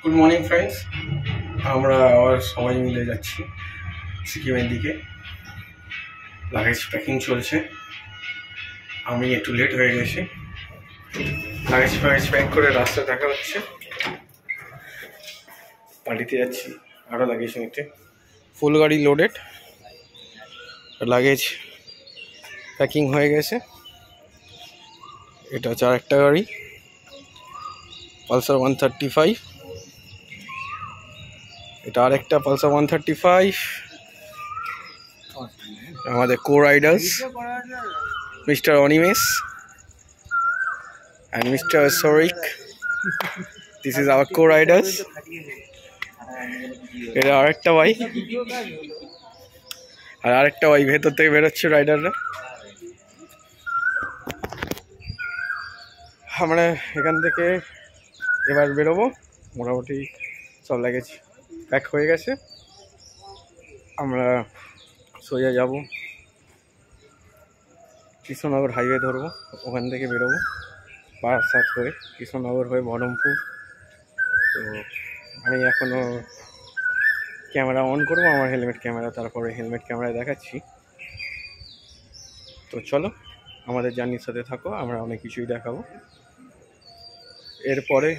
Good morning friends, আমরা আবার সবাই মিলে যাচ্ছি সিকিমের দিকে। লাগেজ প্যাকিং চলছে। আমি একটু লেট হয়ে গেছি। লাগেজ প্যাক করে রাস্তা দেখা হচ্ছে। বাড়িতে যাচ্ছি আরও লাগেজ নিতে। ফুল গাড়ি লোডেড, লাগেজ প্যাকিং হয়ে গেছে। এটা হচ্ছে আরেকটা গাড়ি, পালসার 135। এটা আরেকটা পালসার 135। আমাদের co riders mister Animesh and Mr. Sorik. This is our co-riders. এটা আরেকটা বাইক, আর আরেকটা বাইক ভেতর থেকে বেরোচ্ছে রাইডাররা। আমরা এখান থেকে এবার বেরোবো। মোটামুটি সব লাগেজ প্যাক হয়ে গেছে। আমরা সোজা যাব কৃষ্ণনগর হাইওয়ে ধরবো, ওখান থেকে বেরোবো বাস করে কৃষ্ণনগর হয়ে বহরমপুর। তো আমি এখনও ক্যামেরা অন করবো, আমার হেলমেট ক্যামেরা, তারপরে হেলমেট ক্যামেরায় দেখাচ্ছি। তো চলো আমাদের জার্নির সাথে থাকো, আমরা অনেক কিছুই দেখাবো। এরপরে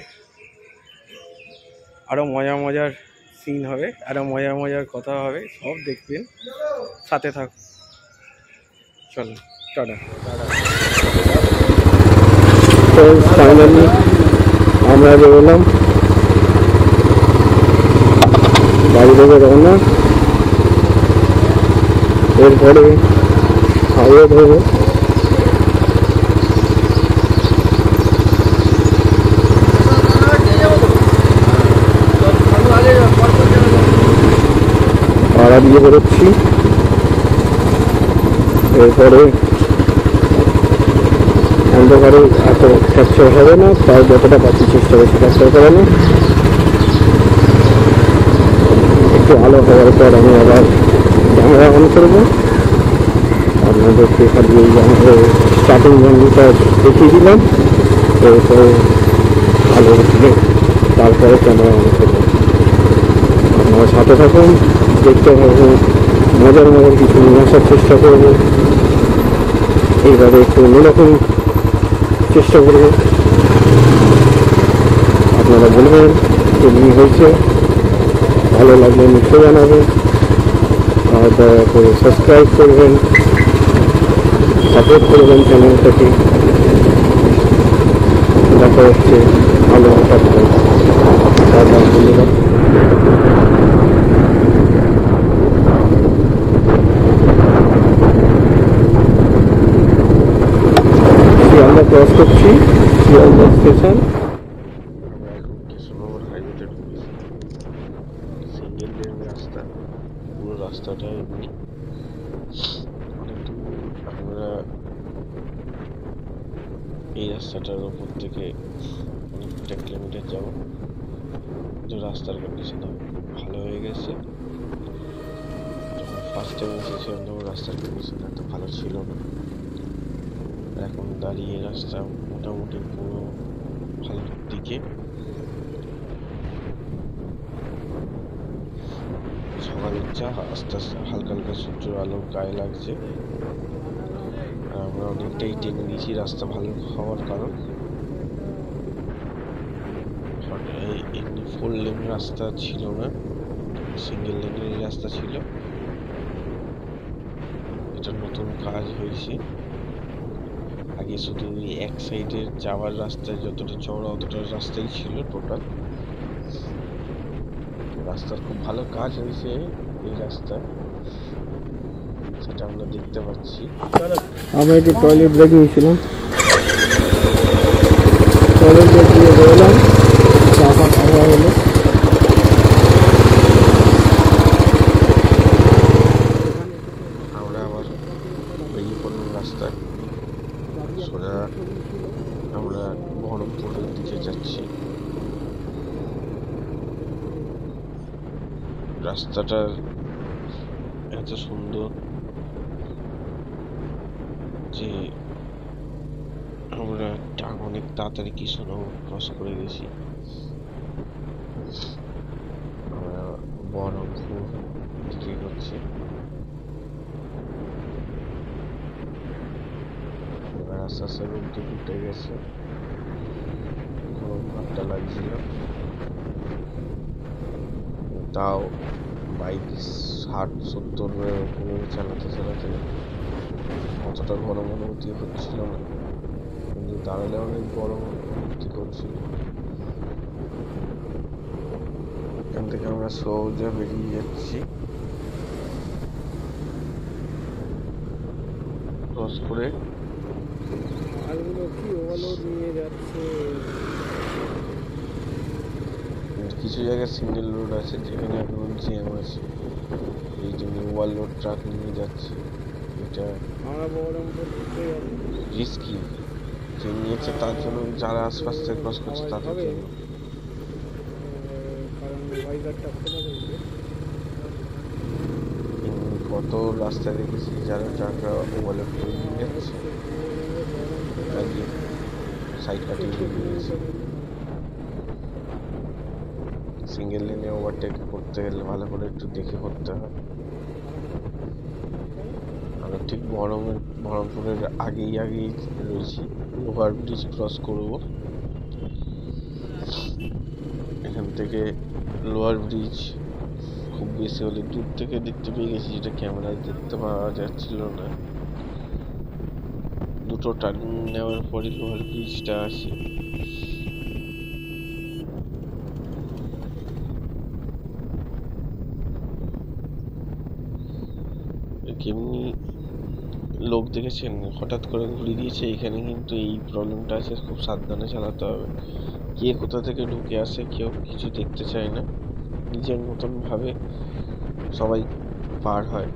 আরও মজার সিন হবে, আরও মজার কথা হবে, সব দেখবেন, সাথে থাকো। চলো টাটা। ফাইনালি আমরা বেরোলাম, বাড়ি থেকে রওনা। এরপরে হাইওয়ে ধরবো। পাড়া দিয়ে বেরোচ্ছি। এরপরে অন্ধকারে এত ক্যাপচার হবে না, তাই যতটা পাচ্ছি চেষ্টা করছি ক্যাপচার করানো। একটু আলো হওয়ার পর আমি আবার ক্যামেরা অন করবো। আপনাদেরকে খালি এই আমাদের স্টার্টিং জার্নিটা দেখিয়ে দিলাম। এরপরে আলো উঠলে তারপরে ক্যামেরা অন করবো। আপনারা সাথে থাকুন, দেখতে পাবো, মজার কিছু নিয়ে আসার চেষ্টা করবো। এইভাবে একটু অন্যরকম চেষ্টা করবো। আপনারা বলবেন কেমনি হয়েছে, ভালো লাগলে নিশ্চয় জানাবেন, আর দয়া করে সাবস্ক্রাইব করবেন, সাপোর্ট করবেন চ্যানেলটাকে। দেখা হচ্ছে ভালো ধন্যবাদ। শিয়ালদা ক্রস করছি, শিয়ালদা স্টেশন। আমরা এখন কৃষ্ণনগর হাইওয়েতে ঢুকেছি। সিঙ্গেল লেন রাস্তা, পুরো রাস্তাটা এমনি অনেক দূর। আমরা এই রাস্তাটার ওপর থেকে অনেকটা কিলোমিটার যাবো। যে রাস্তার কন্ডিশন ভালো হয়ে গেছে। যখন ফার্স্ট টাইম এসেছিলাম তখন রাস্তার কন্ডিশন এত ভালো ছিল না। এখন দাঁড়িয়ে রাস্তা মোটামুটি পুরো ভালোর দিকে। সকালের চা আস্তে আস্তে হালকা সূর্যের আলো গায়ে লাগছে। আর আমরা অনেকটাই টেনে নিয়েছি রাস্তা ভালো হওয়ার কারণ। এমনি 4 লেন রাস্তা ছিল না, সিঙ্গেল লেনের রাস্তা ছিল। এটা নতুন কাজ হয়েছে। আগে শুধু এক সাইডের যাওয়ার রাস্তায় যতটা চওড়া অতটা রাস্তাই ছিল টোটাল। রাস্তার খুব ভালো কাজ হয়েছে এই রাস্তায়, সেটা আমরা দেখতে পাচ্ছি। আমরা একটু টয়লেট ব্রেক নিয়েছিলাম, টয়লেট ব্রেক দিয়ে বেরোলাম, চাপা খাওয়া হলো। আমরা আবার বেরিয়ে পড়লাম রাস্তায়, সোজা আমরা বহরমপুরের দিকে যাচ্ছি। রাস্তাটা এত সুন্দর যে আমরা অনেক তাড়াতাড়ি কৃষ্ণনগর ক্রস করে গেছি। বহরমপুর দিকে করছি। এবার আস্তে আস্তে রোদ উঠে গেছে, গরম ভাবটা লাগছিল, তাও বাইক 60-70 চালাতে চালাতে অতটা গরম অনুভূতি হচ্ছিল না, কিন্তু দাঁড়ালে অনেক গরম অনুভূতি করছিল। এখান থেকে আমরা সোজা বেরিয়ে যাচ্ছি, ক্রস করে। কিছু জায়গায় সিঙ্গেল রোড আছে যেখানে এখনো জ্যাম আছে, এই জন্য ওভারলোড ট্রাক নিয়ে যাচ্ছে। এটা রিস্কি, যে নিয়েছে তার জন্য, যারা আশপাশ থেকে ক্রস করছে তাদের জন্য। কত রাস্তায় দেখেছি যারা ট্রাকরা ওভারলোড করে নিয়ে যাচ্ছে, সাইড কাটিয়ে দিয়েছে। সিঙ্গেল লেনে ওভারটেক করতে গেলে ভালো করে একটু দেখে করতে হয়। আমরা ঠিক বহরমপুরের আগেই রয়েছি, ওভার ব্রিজ ক্রস করব। এখান থেকে লোয়ার ব্রিজ খুব বেশি হলে দূর থেকে দেখতে পেয়ে গেছি, যেটা ক্যামেরায় দেখতে পাওয়া যাচ্ছিল না। দুটো টার্নিং নেওয়ার পরে লোয়ার ব্রিজটা আসে। কেমনি লোক দেখেছেন হঠাৎ করে ঘুরিয়ে দিয়েছে, এখানে কিন্তু এই প্রবলেমটা আছে, খুব সাবধানে চালাতে হবে। কে কোথা থেকে ঢুকে আসে কেউ কিছু দেখতে চায় না, নিজের মতন ভাবে সবাই পার হয়।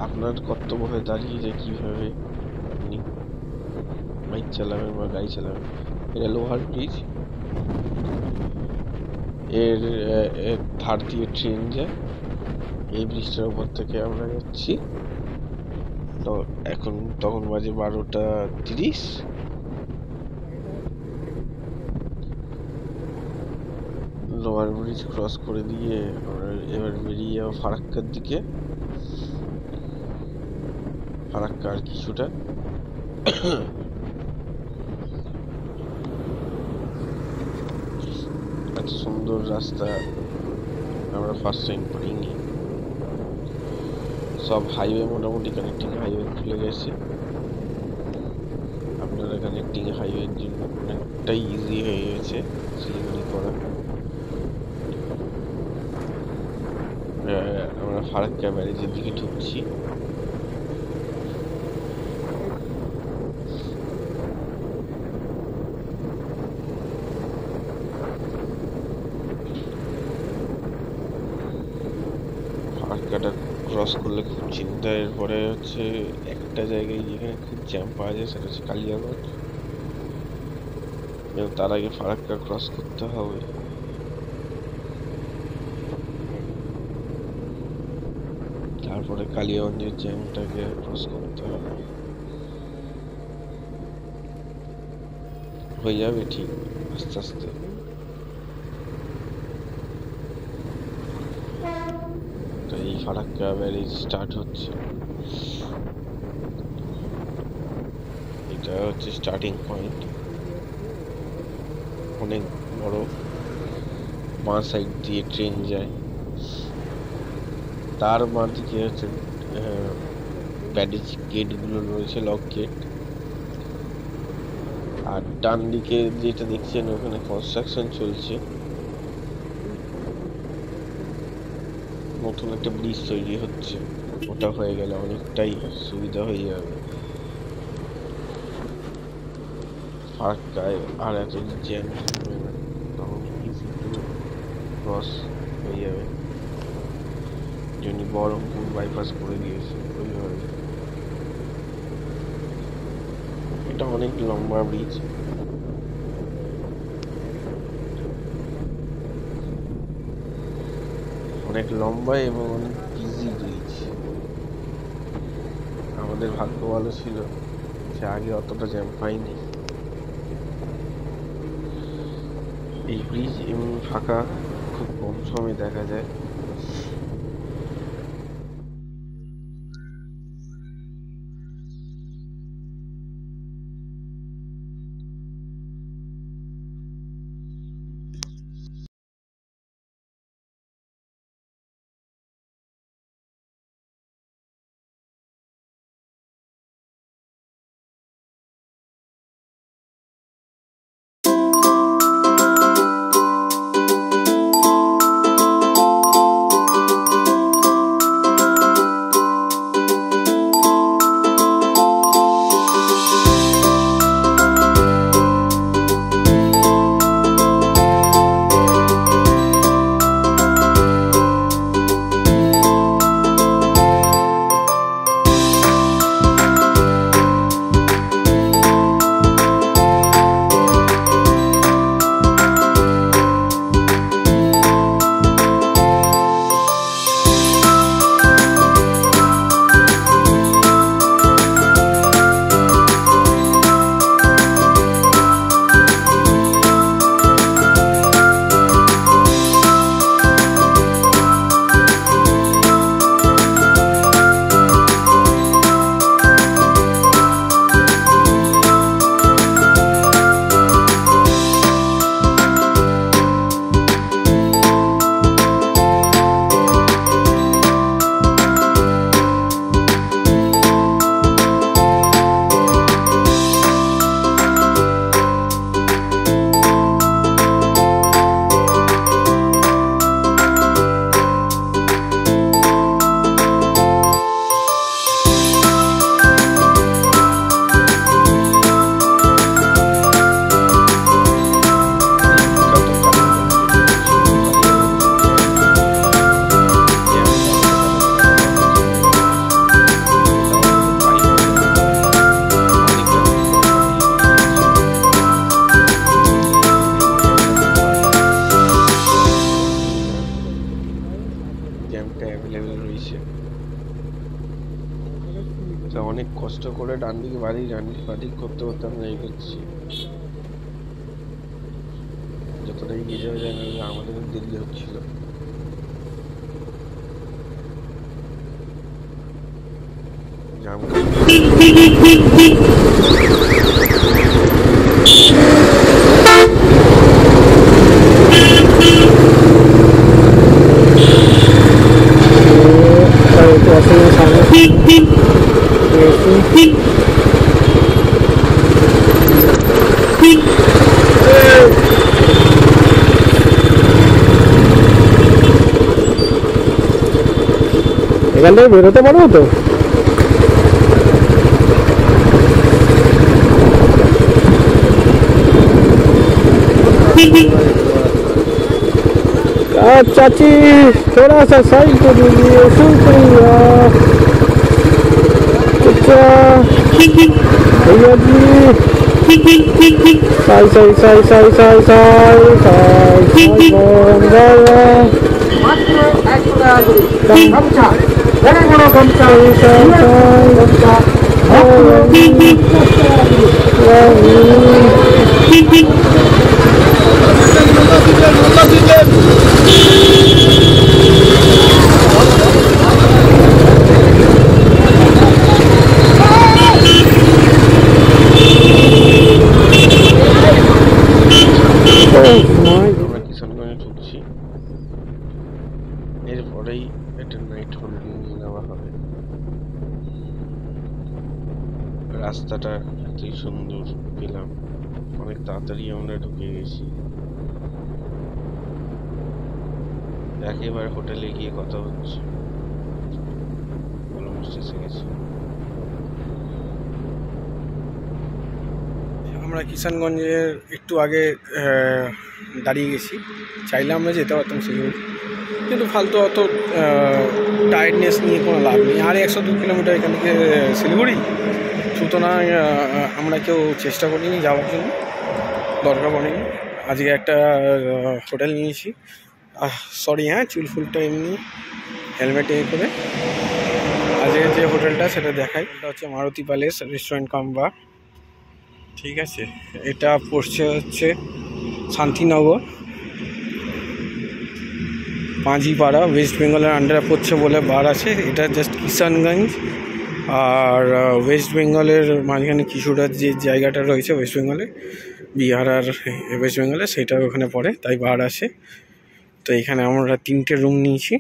আপনার কর্তব্য হয়ে দাঁড়িয়ে যে কিভাবে আপনি বাইক চালাবেন বা গাড়ি চালাবেন। এটা লোহার ব্রিজ, এর ধার দিয়ে ট্রেন যায়, এই ব্রিজটার উপর থেকে আমরা যাচ্ছি। তো তখন বাজে 12:30। লোয়ার ব্রিজ ক্রস করে দিয়ে আমরা এবার বেরিয়ে যাবো ফারাক্কার দিকে। ফারাক্কা আর কিছুটা। এত সুন্দর রাস্তা আমরা ফার্স্ট টাইম পাইনি। সব হাইওয়ে মোটামুটি কানেক্টিং হাইওয়ে খুলে গেছে, আপনারা কানেক্টিং হাইওয়ের জন্য অনেকটাই ইজি হয়ে গেছে শিলিগুড়ি করা। আমরা ফারাক্কা ব্যারেজের দিকে ঢুকছি। ফারাক্কাটা ক্রস করলে খুব চিন্তা। এরপরে হচ্ছে একটা জায়গায় যেখানে খুব জ্যাম পাওয়া যায়, সেটা হচ্ছে কালিয়াগঞ্জ। তার আগে ফারাক্কা ক্রস করতে হবে। তারপরে কালিয়াগঞ্জের জ্যামটাকে ক্রস করতে হবে, হয়ে যাবে ঠিক আস্তে আস্তে। তো এই ফারাক্কা ব্যারেজ স্টার্ট হচ্ছে, এটা হচ্ছে স্টার্টিং পয়েন্ট। অনেক বড়, বাঁ সাইড দিয়ে ট্রেন যায়, তার বাঁ দিকে হচ্ছে ব্যারেজ গেটগুলো রয়েছে, লক গেট। আর ডান দিকে যেটা দেখছেন ওখানে কনস্ট্রাকশন চলছে, নতুন একটা ব্রিজ তৈরি হচ্ছে। ওটা হয়ে গেলে অনেকটাই সুবিধা হয়ে যাবে ফারাক্কায়, আর এত জ্যাম হবে না, তখন ইজি টু ক্রস হয়ে যাবে। জন্য বহরমপুর বাইপাস করে দিয়েছে ওইভাবে। এটা অনেক লম্বা ব্রিজ, অনেক লম্বা এবং অনেক ইজি ব্রিজ। আমাদের ভাগ্য ভালো ছিল যে আগে অতটা জ্যাম পাইনি। এই ব্রিজ এমনি ফাঁকা খুব কম সময় দেখা যায়। অনেক কষ্ট করে ডান দিকে বাদিক করতে করতে আমরা এগোচ্ছি। যতটা এগিয়ে যাওয়া যায় না আমাদের দেরি হচ্ছিল। এখান থেকে বেরোতে পারবো তো? चाची थोड़ा सा साइड को दीजिए, शुक्रिया भैया जी। साई साई साई साई साई साई साई কিষানগঞ্জে ঢুকছি, এরপরেই একটা নাইট হোল্ডিং নেওয়া হবে। রাস্তাটা এতই সুন্দর পেলাম, অনেক তাড়াতাড়ি আমরা ঢুকে গেছি। একেবারে হোটেলে গিয়ে কথা হচ্ছে, অলমোস্ট এসে গেছি। আমরা কিষানগঞ্জের একটু আগে দাঁড়িয়ে গেছি। চাইলে আমরা যেতে পারতাম শিলিগুড়ি, কিন্তু ফালতু অত টায়ার্ডনেস নিয়ে কোনো লাভ নেই। আর 102 কিলোমিটার এখান থেকে শিলিগুড়ি, সুতরাং আমরা কেউ চেষ্টা করিনি যাওয়ার জন্য, দরকার পড়েনি। আজকে একটা হোটেল নিয়েছি, সরি হ্যাঁ, চুল ফুলটা এমনি হেলমেটে করে। আজকে যে হোটেলটা সেটা দেখাই, এটা হচ্ছে মারুতি প্যালেস রেস্টুরেন্ট কাম বার। ঠিক আছে, এটা পড়ছে হচ্ছে শান্তিনগর। পাঁজিপাড়া ওয়েস্ট বেঙ্গলের আন্ডারে পড়ছে বলে বার আছে। এটা জাস্ট কিষানগঞ্জ আর ওয়েস্ট বেঙ্গলের মাঝখানে কিছুটা যে জায়গাটা রয়েছে ওয়েস্ট বেঙ্গলে, বিহার আর ওয়েস্ট বেঙ্গলে, সেটা ওখানে পড়ে, তাই বার আছে। তো এখানে আমরা 3টে রুম নিয়েছি।